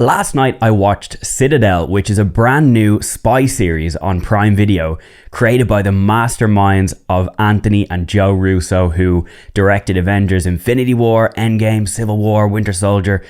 Last night I watched Citadel, which is a brand new spy series on Prime Video created by the masterminds of Anthony and Joe Russo, who directed Avengers Infinity War, Endgame, Civil War, Winter Soldier.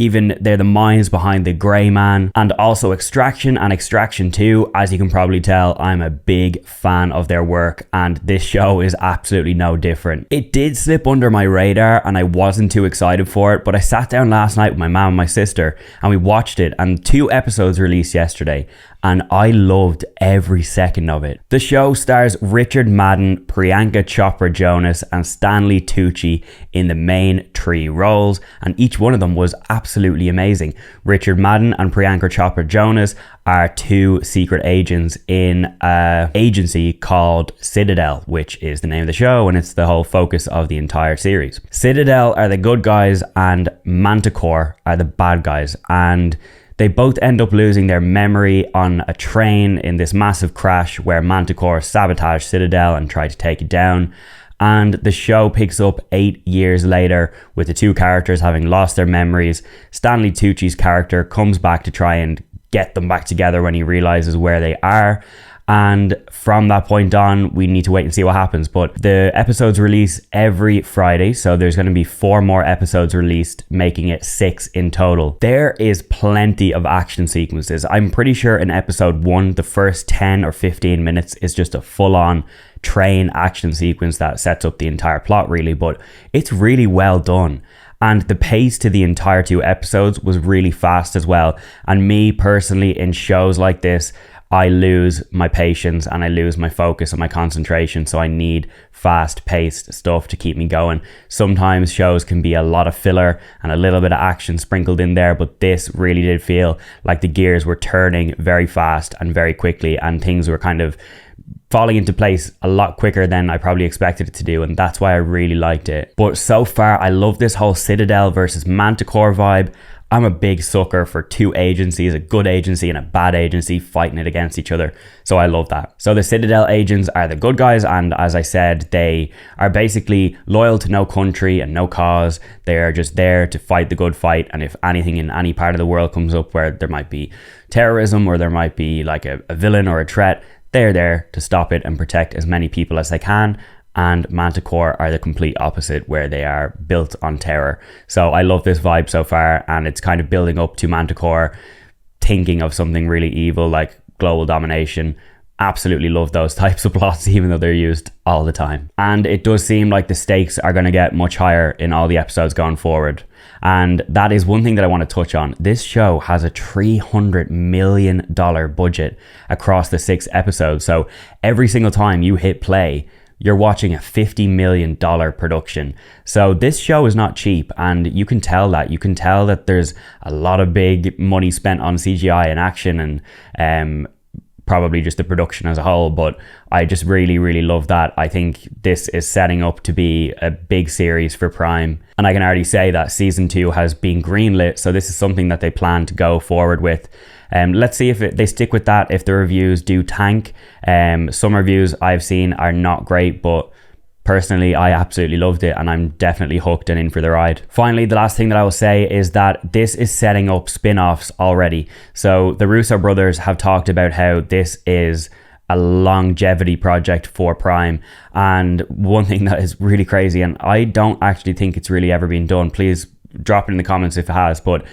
Even they're the minds behind The Grey Man and also Extraction and Extraction 2. As you can probably tell, I'm a big fan of their work and this show is absolutely no different. It did slip under my radar and I wasn't too excited for it, but I sat down last night with my mum and my sister and we watched it, and 2 episodes released yesterday and I loved every second of it. The show stars Richard Madden, Priyanka Chopra Jonas and Stanley Tucci in the main 3 roles, and each one of them was absolutely amazing. Richard Madden and Priyanka Chopra Jonas are 2 secret agents in an agency called Citadel, which is the name of the show and it's the whole focus of the entire series. Citadel are the good guys and Manticore are the bad guys, and they both end up losing their memory on a train in this massive crash where Manticore sabotaged Citadel and tried to take it down. And the show picks up 8 years later with the 2 characters having lost their memories. Stanley Tucci's character comes back to try and get them back together when he realizes where they are. And from that point on, we need to wait and see what happens. But the episodes release every Friday, so there's going to be 4 more episodes released, making it 6 in total. There is plenty of action sequences. I'm pretty sure in episode 1, the first 10 or 15 minutes is just a full-on train action sequence that sets up the entire plot, really. But it's really well done. And the pace to the entire 2 episodes was really fast as well. And me personally, in shows like this, I lose my patience and I lose my focus and my concentration, so I need fast-paced stuff to keep me going. Sometimes shows can be a lot of filler and a little bit of action sprinkled in there, but this really did feel like the gears were turning very fast and very quickly, and things were kind of falling into place a lot quicker than I probably expected it to do, and that's why I really liked it. But so far, I love this whole Citadel versus Manticore vibe. I'm a big sucker for 2 agencies, a good agency and a bad agency fighting it against each other. So I love that. So the Citadel agents are the good guys, and as I said, they are basically loyal to no country and no cause. They are just there to fight the good fight, and if anything in any part of the world comes up where there might be terrorism or there might be like a villain or a threat, they're there to stop it and protect as many people as they can. And Manticore are the complete opposite, where they are built on terror. So I love this vibe so far, and it's kind of building up to Manticore thinking of something really evil like global domination. Absolutely love those types of plots, even though they're used all the time. And it does seem like the stakes are going to get much higher in all the episodes going forward. And that is one thing that I want to touch on. This show has a $300 million budget across the 6 episodes. So every single time you hit play, you're watching a $50 million production. So this show is not cheap, and you can tell that. You can tell that there's a lot of big money spent on CGI and action and probably just the production as a whole, but I just really love that. I think this is setting up to be a big series for Prime, and I can already say that season 2 has been greenlit, so this is something that they plan to go forward with. Let's see if they stick with that, if the reviews do tank. Some reviews I've seen are not great, but personally I absolutely loved it and I'm definitely hooked and in for the ride. Finally, the last thing that I will say is that this is setting up spin-offs already. So the Russo brothers have talked about how this is a longevity project for Prime, and one thing that is really crazy, and I don't actually think it's really ever been done, please drop it in the comments if it has, but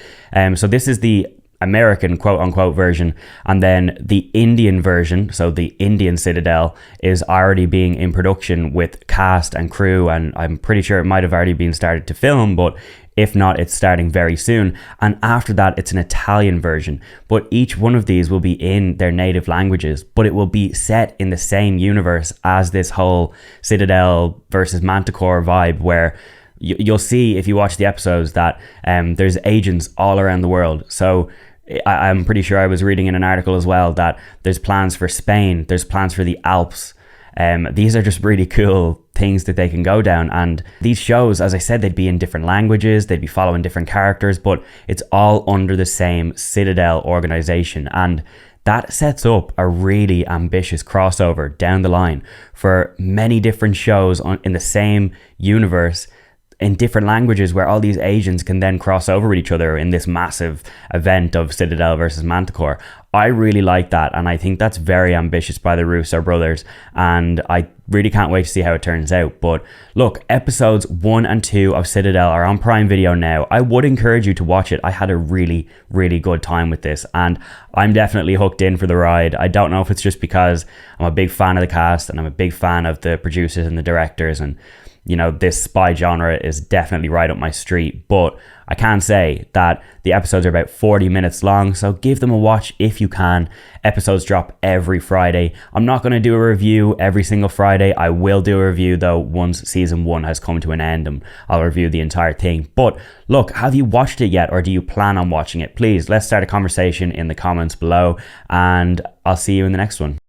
so this is the American quote-unquote version, and then the Indian version, so the Indian Citadel, is already being in production with cast and crew, and I'm pretty sure it might have already been started to film, but if not, it's starting very soon. And after that, it's an Italian version, but each one of these will be in their native languages, but it will be set in the same universe as this whole Citadel versus Manticore vibe, where you'll see if you watch the episodes that there's agents all around the world. So I'm pretty sure I was reading in an article as well that there's plans for Spain, there's plans for the Alps. These are just really cool things that they can go down, and these shows, as I said, they'd be in different languages, they'd be following different characters, but it's all under the same Citadel organization, and that sets up a really ambitious crossover down the line for many different shows in the same universe in different languages where all these Asians can then cross over with each other in this massive event of Citadel versus Manticore. I really like that, and I think that's very ambitious by the Russo brothers, and I really can't wait to see how it turns out. But look, episodes 1 and 2 of Citadel are on Prime Video now. I would encourage you to watch it. I had a really, really good time with this, and I'm definitely hooked in for the ride. I don't know if it's just because I'm a big fan of the cast and I'm a big fan of the producers and the directors, and you know, this spy genre is definitely right up my street. But I can say that the episodes are about 40 minutes long, so give them a watch if you can. Episodes drop every Friday. I'm not going to do a review every single Friday. I will do a review though once season 1 has come to an end, and I'll review the entire thing. But look, have you watched it yet, or do you plan on watching it? Please, let's start a conversation in the comments below, and I'll see you in the next one.